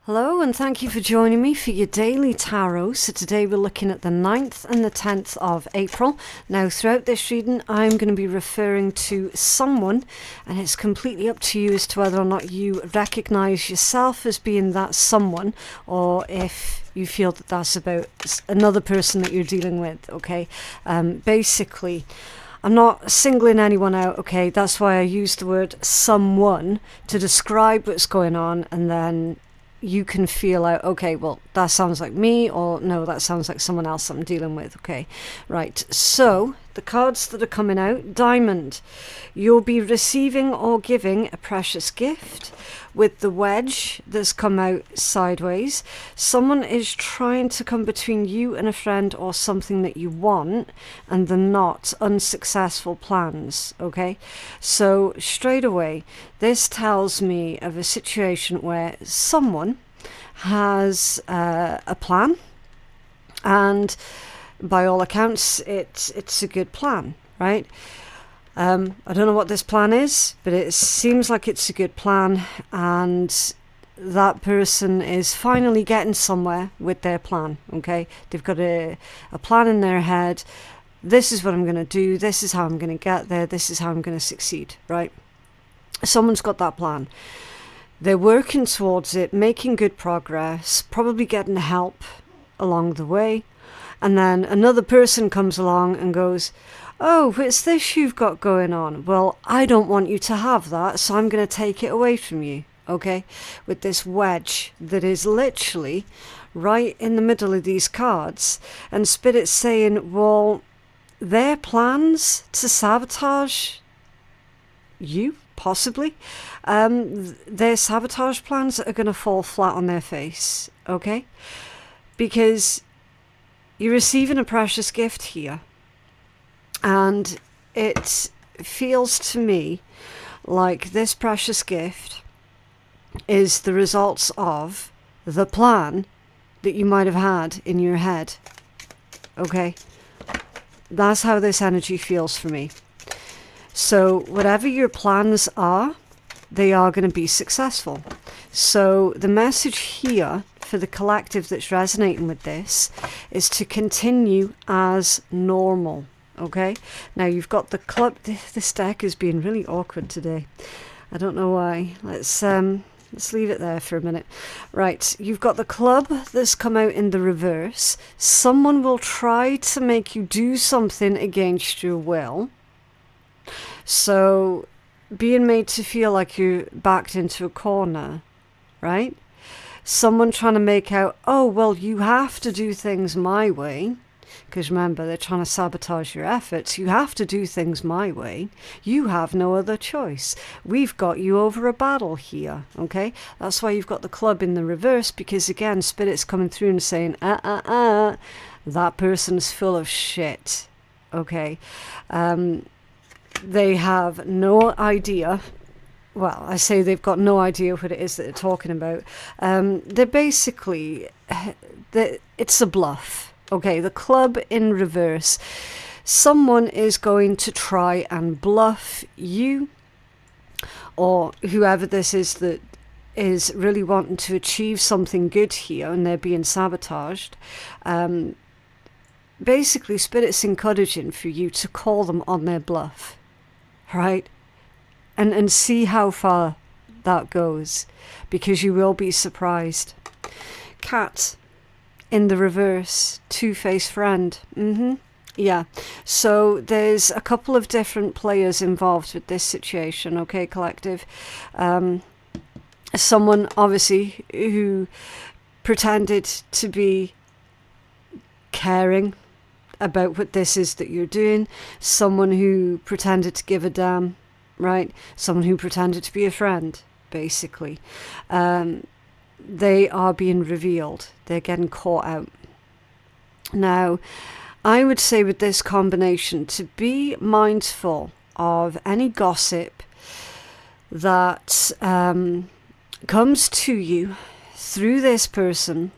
Hello and thank you for joining me for your daily tarot. So today we're looking at the 9th and the 10th of April. Now throughout this reading I'm going to be referring to someone, and it's completely up to you as to whether or not you recognise yourself as being that someone, or if you feel that that's about another person that you're dealing with, okay? Basically, I'm not singling anyone out, okay? That's why I use the word someone to describe what's going on, and then you can feel out, okay, well, that sounds like me, or no, that sounds like someone else I'm dealing with, okay? Right, so the cards that are coming out: Diamond, you'll be receiving or giving a precious gift. With the wedge that's come out sideways, someone is trying to come between you and a friend or something that you want, and they're not unsuccessful plans, okay? So straight away, this tells me of a situation where someone has a plan, and by all accounts it's a good plan, right? I don't know what this plan is, but it seems like it's a good plan, and that person is finally getting somewhere with their plan, okay? They've got a plan in their head. This is what I'm going to do. This is how I'm going to get there. This is how I'm going to succeed, right? Someone's got that plan. They're working towards it, making good progress, probably getting help along the way. And then another person comes along and goes, oh, it's this you've got going on. Well, I don't want you to have that, so I'm going to take it away from you, okay? With this wedge that is literally right in the middle of these cards. And Spirit's saying, well, their plans to sabotage you, possibly, their sabotage plans are going to fall flat on their face, okay? Because you're receiving a precious gift here. And it feels to me like this precious gift is the results of the plan that you might have had in your head. Okay? That's how this energy feels for me. So whatever your plans are, they are going to be successful. So the message here for the collective that's resonating with this is to continue as normal. Okay, now you've got the club. This deck is being really awkward today. I don't know why. Let's leave it there for a minute. Right, you've got the club that's come out in the reverse. Someone will try to make you do something against your will. So being made to feel like you're backed into a corner, right? Someone trying to make out, oh, well, you have to do things my way. Because remember, they're trying to sabotage your efforts. You have to do things my way. You have no other choice. We've got you over a battle here, okay? That's why you've got the club in the reverse, because again, Spirit's coming through and saying, that person's full of shit, okay? They have no idea. Well, I say they've got no idea what it is that they're talking about. They're basically, it's a bluff. Okay, the club in reverse. Someone is going to try and bluff you, or whoever this is that is really wanting to achieve something good here and they're being sabotaged. Basically, Spirit's encouraging for you to call them on their bluff, right? And see how far that goes, because you will be surprised. Cat in the reverse, two-faced friend. Yeah, so there's a couple of different players involved with this situation, okay, collective? Someone, obviously, who pretended to be caring about what this is that you're doing. Someone who pretended to give a damn, right? Someone who pretended to be a friend, basically. They are being revealed. They're getting caught out. Now, I would say with this combination to be mindful of any gossip that comes to you through this person.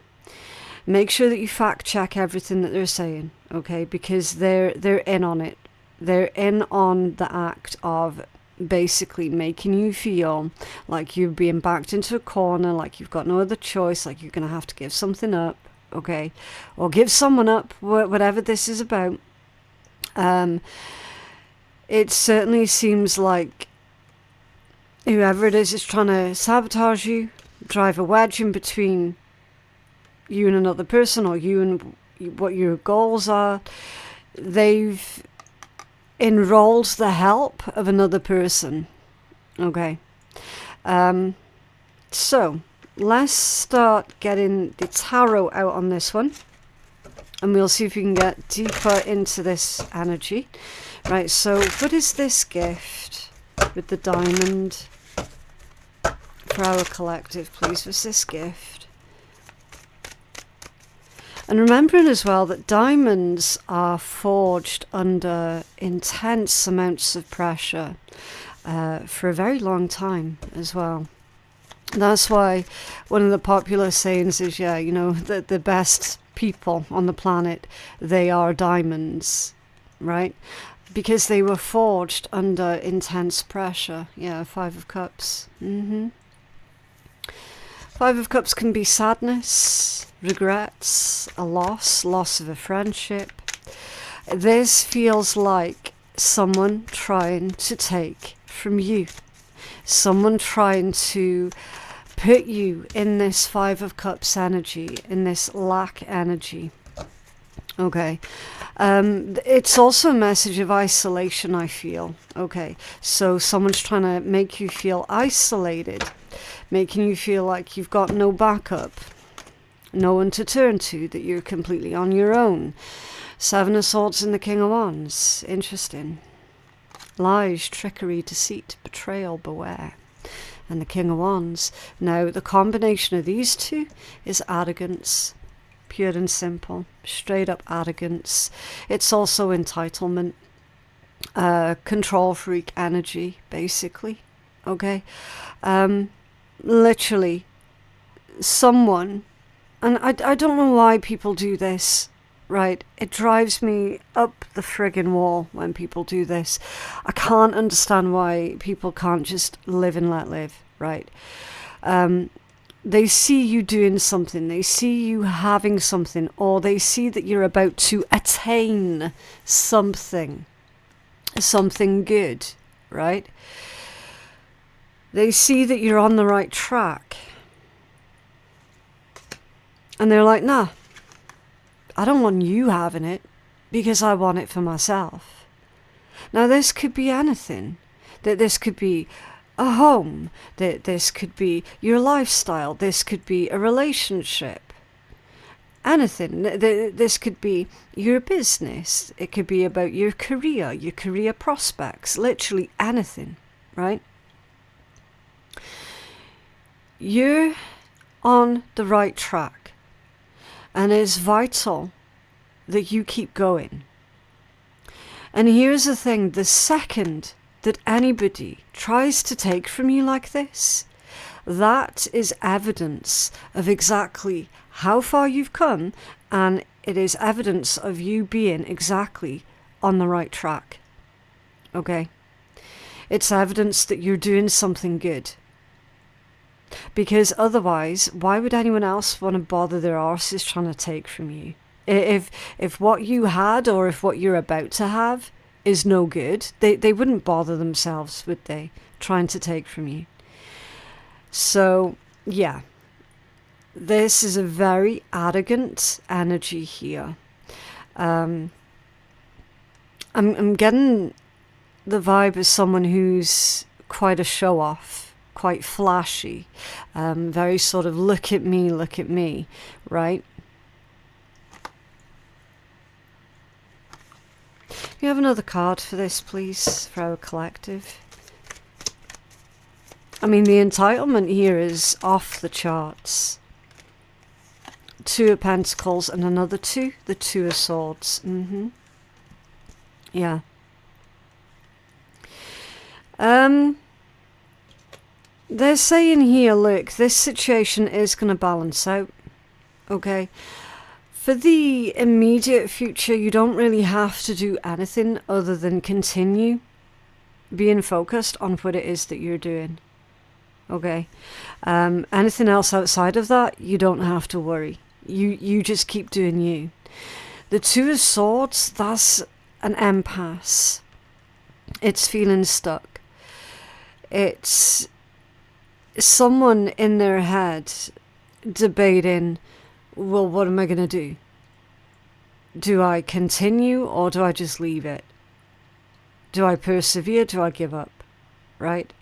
Make sure that you fact check everything that they're saying, okay? Because they're in on it. They're in on the act of basically making you feel like you're being backed into a corner, like you've got no other choice, like you're going to have to give something up, okay? Or give someone up, whatever this is about. It certainly seems like whoever it is trying to sabotage you, drive a wedge in between you and another person, or you and what your goals are. They've enrolled the help of another person. Okay. So let's start getting the tarot out on this one, and we'll see if we can get deeper into this energy. Right, so what is this gift with the diamond for our collective, please? What's this gift? And remembering as well that diamonds are forged under intense amounts of pressure for a very long time as well. That's why one of the popular sayings is, yeah, you know, that the best people on the planet, they are diamonds, right? Because they were forged under intense pressure. Yeah, Five of Cups. Five of Cups can be sadness, regrets, a loss of a friendship. This feels like someone trying to take from you. Someone trying to put you in this Five of Cups energy, in this lack energy. Okay. It's also a message of isolation, I feel. Okay. So someone's trying to make you feel isolated, making you feel like you've got no backup, no one to turn to, that you're completely on your own. Seven of Swords and the King of Wands. Interesting. Lies, trickery, deceit, betrayal, beware. And the King of Wands. Now, the combination of these two is arrogance. Pure and simple. Straight up arrogance. It's also entitlement. Control freak energy, basically. Okay? Literally, someone, and I don't know why people do this, right? It drives me up the friggin' wall when people do this. I can't understand why people can't just live and let live, right? They see you doing something, they see you having something, or they see that you're about to attain something good, right? They see that you're on the right track. And they're like, nah, I don't want you having it because I want it for myself. Now, this could be anything. That this could be a home. That this could be your lifestyle. This could be a relationship. Anything. This could be your business. It could be about your career prospects. Literally anything, right? You're on the right track, and it's vital that you keep going. And here's the thing, the second that anybody tries to take from you like this, that is evidence of exactly how far you've come, and it is evidence of you being exactly on the right track. Okay? It's evidence that you're doing something good. Because otherwise, why would anyone else want to bother their arses trying to take from you? If what you had, or if what you're about to have is no good, they wouldn't bother themselves, would they, trying to take from you? So, yeah. This is a very arrogant energy here. I'm getting the vibe of someone who's quite a show-off. Quite flashy, very sort of look at me, right? You have another card for this, please, for our collective. I mean, the entitlement here is off the charts. Two of Pentacles and another two, the Two of Swords. Yeah. They're saying here, look, this situation is going to balance out, okay? For the immediate future, you don't really have to do anything other than continue, being focused on what it is that you're doing. Okay? Anything else outside of that, you don't have to worry. You just keep doing you. The Two of Swords, that's an impasse. It's feeling stuck. It's someone in their head debating, well, what am I going to do? Do I continue or do I just leave it? Do I persevere? Do I give up? Right?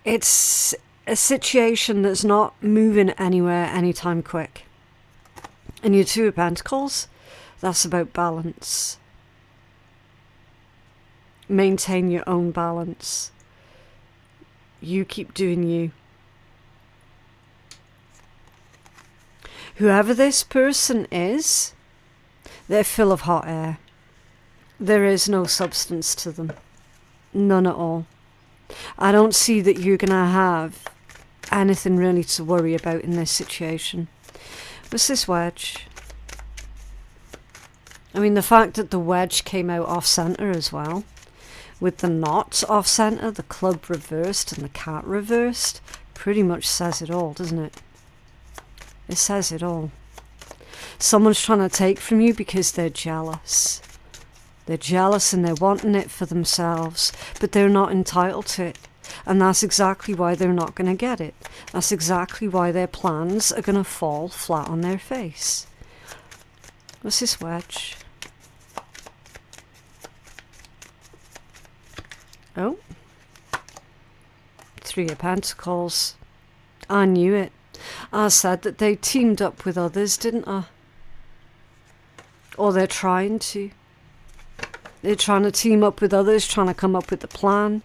It's a situation that's not moving anywhere anytime quick. And your Two of Pentacles, that's about balance. Maintain your own balance. You keep doing you. Whoever this person is, they're full of hot air. There is no substance to them. None at all. I don't see that you're going to have anything really to worry about in this situation. What's this wedge? I mean, the fact that the wedge came out off-centre as well, with the knot off-centre, the club reversed and the cat reversed, pretty much says it all, doesn't it? It says it all. Someone's trying to take from you because they're jealous. They're jealous and they're wanting it for themselves, but they're not entitled to it. And that's exactly why they're not going to get it. That's exactly why their plans are going to fall flat on their face. What's this wedge? Oh. Three of Pentacles. I knew it. I said that they teamed up with others, didn't I? Or they're trying to. They're trying to team up with others, trying to come up with a plan.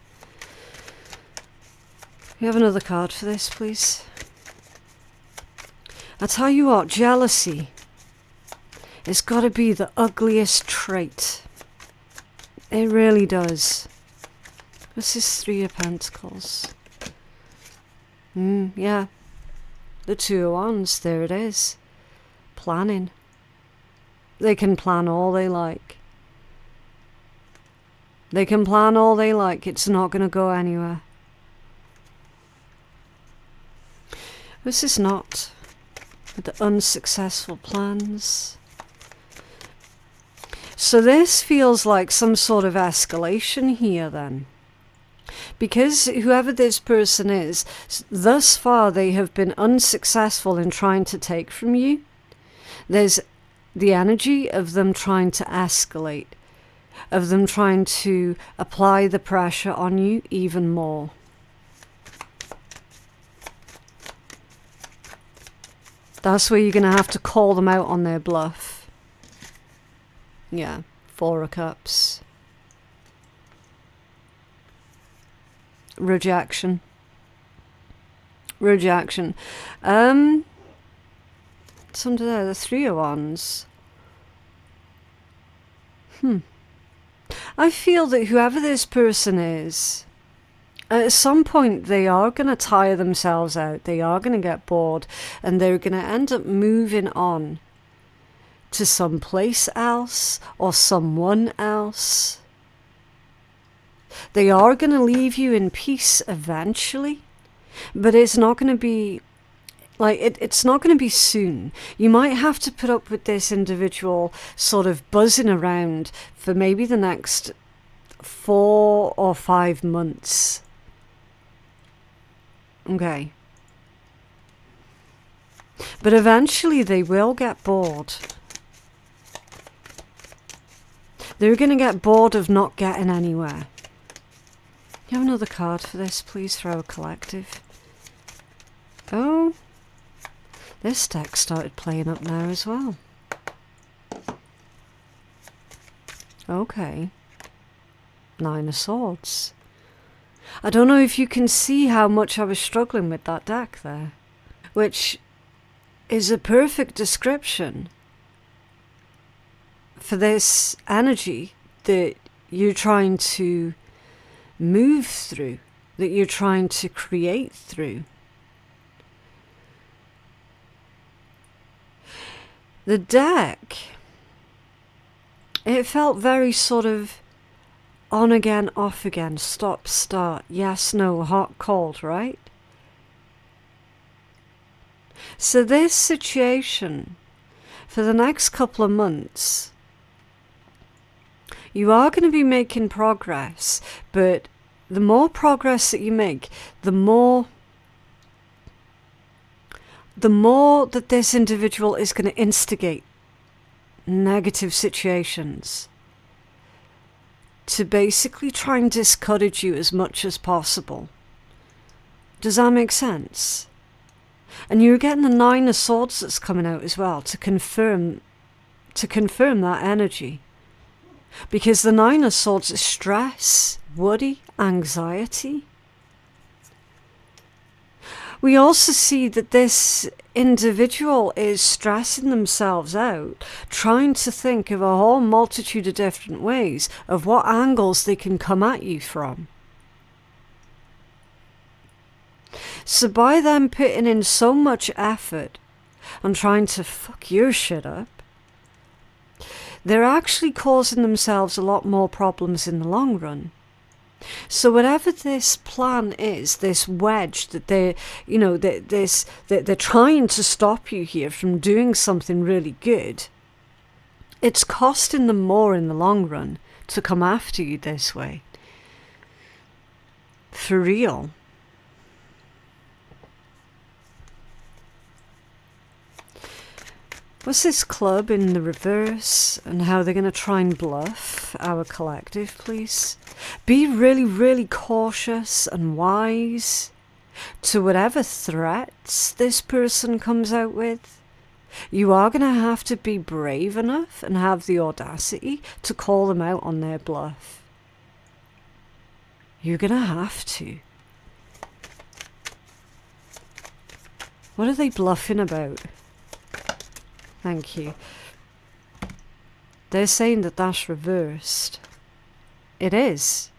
You have another card for this, please? I tell you what, jealousy. It's got to be the ugliest trait. It really does. This is Three of Pentacles. Yeah. The Two of Wands, there it is. Planning. They can plan all they like. They can plan all they like. It's not going to go anywhere. This is not with the unsuccessful plans. So this feels like some sort of escalation here then. Because whoever this person is, thus far they have been unsuccessful in trying to take from you. There's the energy of them trying to escalate, of them trying to apply the pressure on you even more. That's where you're going to have to call them out on their bluff. Yeah, Four of Cups. Rejection. Rejection. It's under there, the Three of Wands. I feel that whoever this person is, at some point they are going to tire themselves out. They are going to get bored and they're going to end up moving on to someplace else or someone else. They are going to leave you in peace eventually, but it's not going to be like it's not going to be soon. You might have to put up with this individual sort of buzzing around for maybe the next 4 or 5 months. Okay. But eventually they will get bored. They're going to get bored of not getting anywhere. You have another card for this, please, for our collective. Oh, this deck started playing up now as well. Okay. Nine of Swords. I don't know if you can see how much I was struggling with that deck there, which is a perfect description for this energy that you're trying to move through, that you're trying to create through. The deck, it felt very sort of On again, off again, stop, start, yes, no, hot, cold, right? So this situation, for the next couple of months, you are going to be making progress, but the more progress that you make, the more that this individual is going to instigate negative situations to basically try and discourage you as much as possible. Does that make sense? And you're getting the Nine of Swords that's coming out as well to confirm that energy. Because the Nine of Swords is stress, worry, anxiety. We also see that this individual is stressing themselves out, trying to think of a whole multitude of different ways of what angles they can come at you from. So by them putting in so much effort on trying to fuck your shit up, they're actually causing themselves a lot more problems in the long run. So whatever this plan is, this wedge that they're trying to stop you here from doing something really good, it's costing them more in the long run to come after you this way. For real. What's this club in the reverse and how they're going to try and bluff our collective, please? Be really, really cautious and wise to whatever threats this person comes out with. You are going to have to be brave enough and have the audacity to call them out on their bluff. You're going to have to. What are they bluffing about? Thank you. They're saying that that's reversed. It is.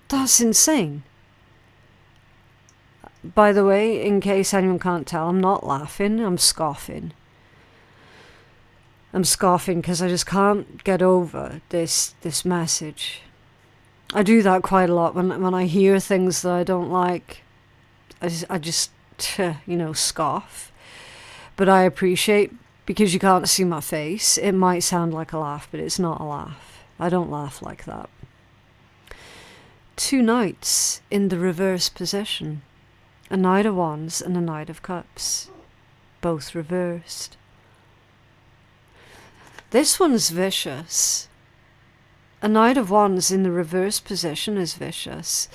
That's insane. By the way, in case anyone can't tell, I'm not laughing, I'm scoffing. I'm scoffing because I just can't get over this message. I do that quite a lot when I hear things that I don't like. I just scoff. But I appreciate, because you can't see my face, it might sound like a laugh, but it's not a laugh. I don't laugh like that. 2 knights in the reverse position. A Knight of Wands and a Knight of Cups. Both reversed. This one's vicious. A Knight of Wands in the reverse position is vicious.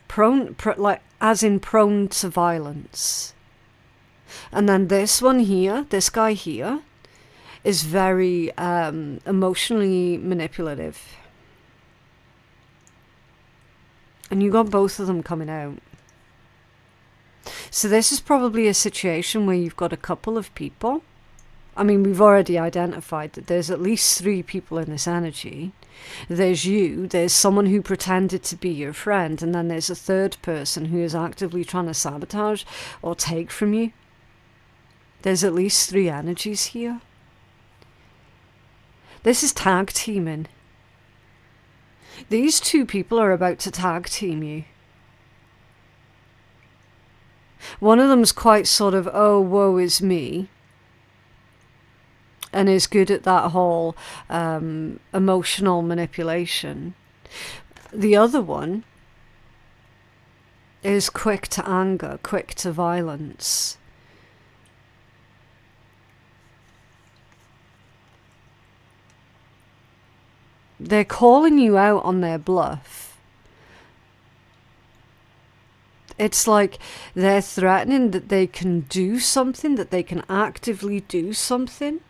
Prone to violence. And then this one here, this guy here, is very emotionally manipulative. And you got both of them coming out. So this is probably a situation where you've got a couple of people. I mean, we've already identified that there's at least 3 people in this energy. There's you, there's someone who pretended to be your friend, and then there's a third person who is actively trying to sabotage or take from you. There's at least 3 energies here. This is tag teaming. These 2 people are about to tag team you. One of them's quite sort of, oh, woe is me, and is good at that whole emotional manipulation. The other one is quick to anger, quick to violence. They're calling you out on their bluff. It's like they're threatening that they can do something, that they can actively do something.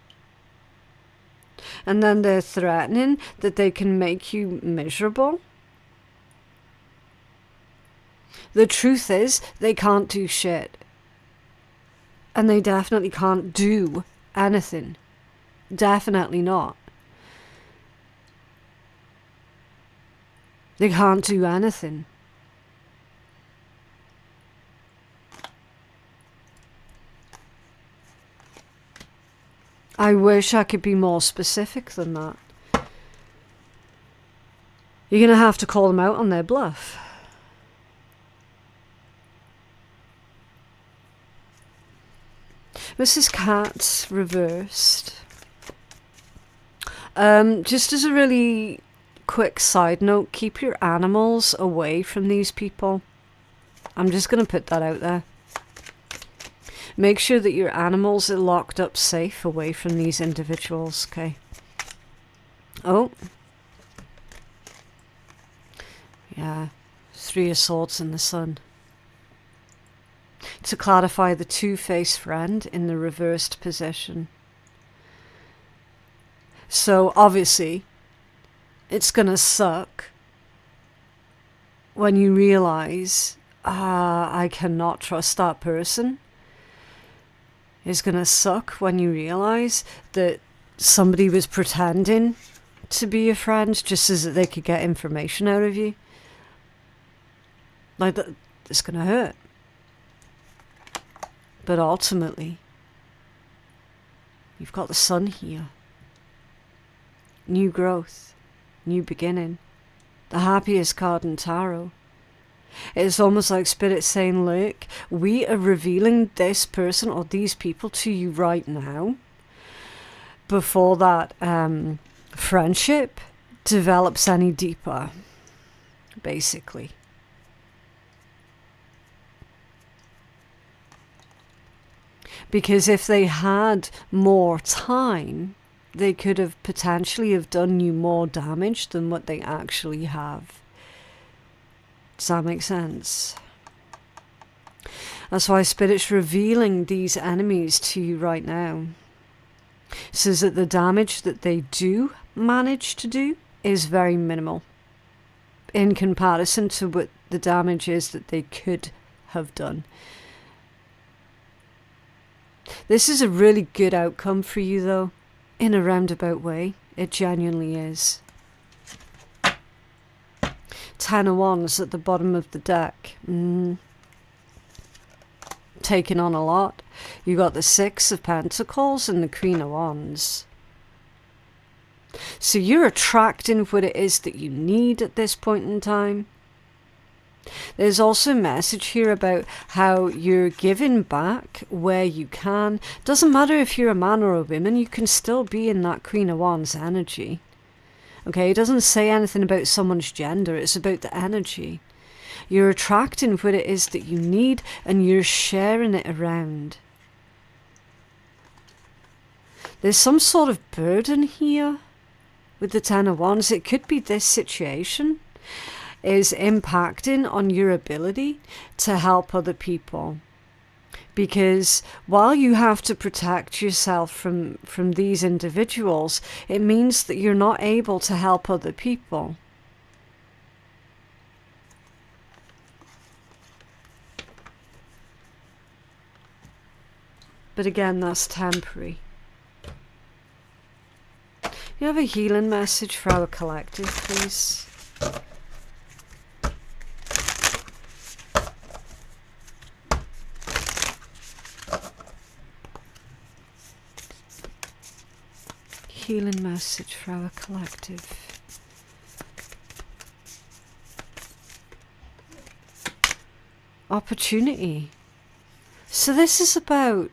And then they're threatening that they can make you miserable. The truth is, they can't do shit. And they definitely can't do anything. Definitely not. They can't do anything. I wish I could be more specific than that. You're going to have to call them out on their bluff. Mrs. Cat reversed. Just as a really quick side note, keep your animals away from these people. I'm just going to put that out there. Make sure that your animals are locked up safe away from these individuals, okay? Oh. Yeah, 3 of Swords in the Sun. To clarify, the two-faced friend in the reversed position. So, obviously, it's going to suck when you realise, I cannot trust that person. It's going to suck when you realise that somebody was pretending to be a friend just so that they could get information out of you. Like, that, it's going to hurt. But ultimately, you've got the Sun here. New growth, new beginning. The happiest card in tarot. It's almost like Spirit saying, look, we are revealing this person or these people to you right now before that friendship develops any deeper, basically. Because if they had more time, they could have potentially have done you more damage than what they actually have. Does that make sense? That's why Spirit's revealing these enemies to you right now. So that the damage that they do manage to do is very minimal in comparison to what the damage is that they could have done. This is a really good outcome for you, though, in a roundabout way. It genuinely is. 10 of Wands at the bottom of the deck. Taking on a lot. You got the 6 of Pentacles and the Queen of Wands. So you're attracting what it is that you need at this point in time. There's also a message here about how you're giving back where you can. Doesn't matter if you're a man or a woman, you can still be in that Queen of Wands energy. Okay, it doesn't say anything about someone's gender, it's about the energy. You're attracting what it is that you need and you're sharing it around. There's some sort of burden here with the 10 of Wands. It could be this situation is impacting on your ability to help other people. Because while you have to protect yourself from these individuals, it means that you're not able to help other people. But again, that's temporary. You have a healing message for our collective, please? Healing message for our collective. Opportunity. So this is about,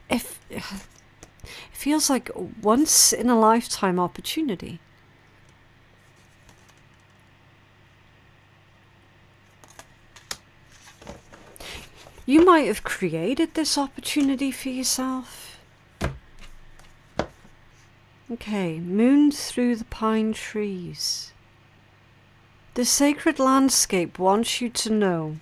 if it feels like once in a lifetime opportunity. You might have created this opportunity for yourself. Okay, moon through the pine trees. The sacred landscape wants you to know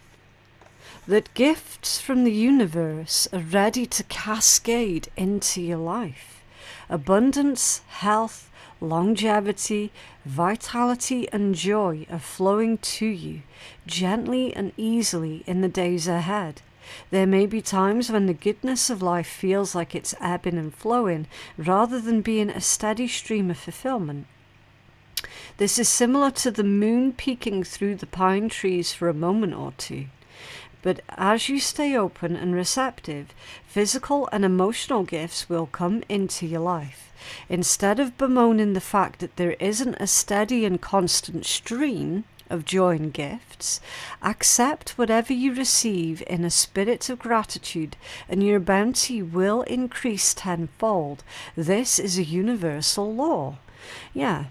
that gifts from the universe are ready to cascade into your life. Abundance, health, longevity, vitality and joy are flowing to you gently and easily in the days ahead. There may be times when the goodness of life feels like it's ebbing and flowing rather than being a steady stream of fulfillment. This is similar to the moon peeking through the pine trees for a moment or two. But as you stay open and receptive, physical and emotional gifts will come into your life. Instead of bemoaning the fact that there isn't a steady and constant stream of joy and gifts, accept whatever you receive in a spirit of gratitude, and your bounty will increase tenfold. This is a universal law. Yeah.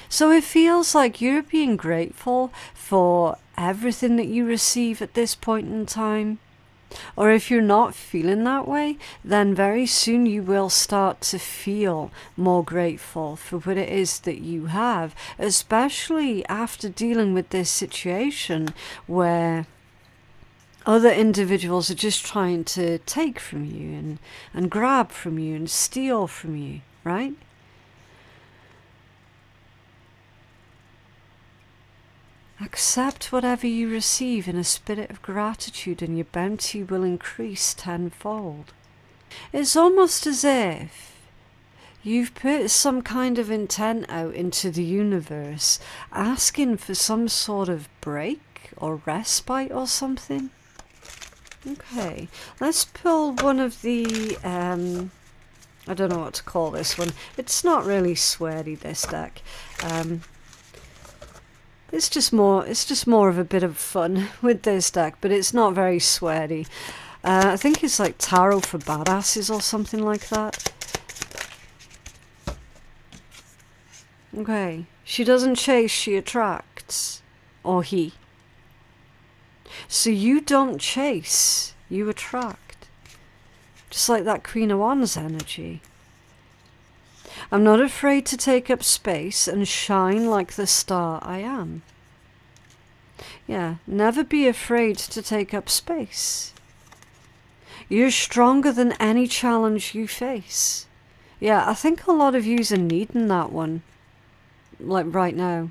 So it feels like you're being grateful for everything that you receive at this point in time. Or if you're not feeling that way, then very soon you will start to feel more grateful for what it is that you have, especially after dealing with this situation where other individuals are just trying to take from you and grab from you and steal from you, right? Accept whatever you receive in a spirit of gratitude, and your bounty will increase tenfold. It's almost as if you've put some kind of intent out into the universe, asking for some sort of break or respite or something. Okay, let's pull one of the, I don't know what to call this one. It's not really sweary, this deck. It's just more of a bit of fun with this deck, but it's not very sweary. I think it's like tarot for badasses or something like that. Okay, she doesn't chase, she attracts. Or he. So you don't chase, you attract. Just like that Queen of Wands energy. I'm not afraid to take up space and shine like the star I am. Yeah, never be afraid to take up space. You're stronger than any challenge you face. Yeah, I think a lot of yous are needing that one. Like right now.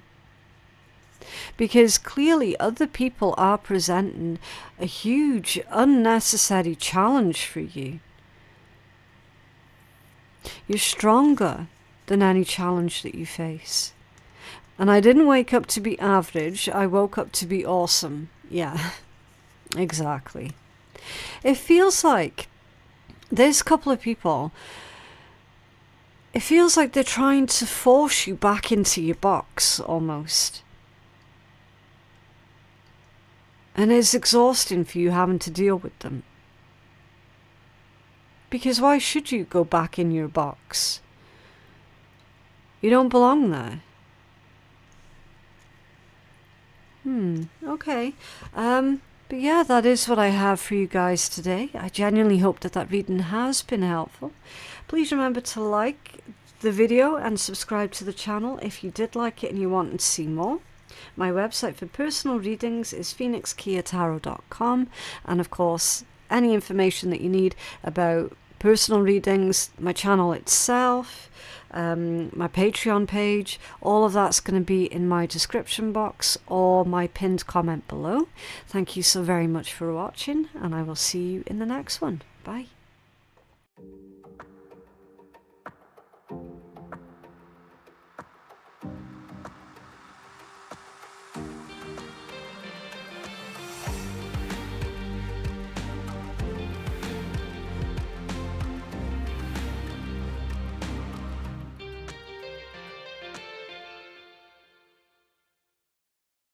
Because clearly other people are presenting a huge, unnecessary challenge for you. You're stronger than any challenge that you face. And I didn't wake up to be average, I woke up to be awesome. Yeah, exactly. It feels like this couple of people, it feels like they're trying to force you back into your box, almost. And it's exhausting for you having to deal with them. Because why should you go back in your box? You don't belong there. Okay. But yeah, that is what I have for you guys today. I genuinely hope that that reading has been helpful. Please remember to like the video and subscribe to the channel if you did like it and you want to see more. My website for personal readings is phoenixkeiatarot.com, and of course any information that you need about personal readings, my channel itself, my Patreon page, all of that's going to be in my description box or my pinned comment below. Thank you so very much for watching, and I will see you in the next one. Bye.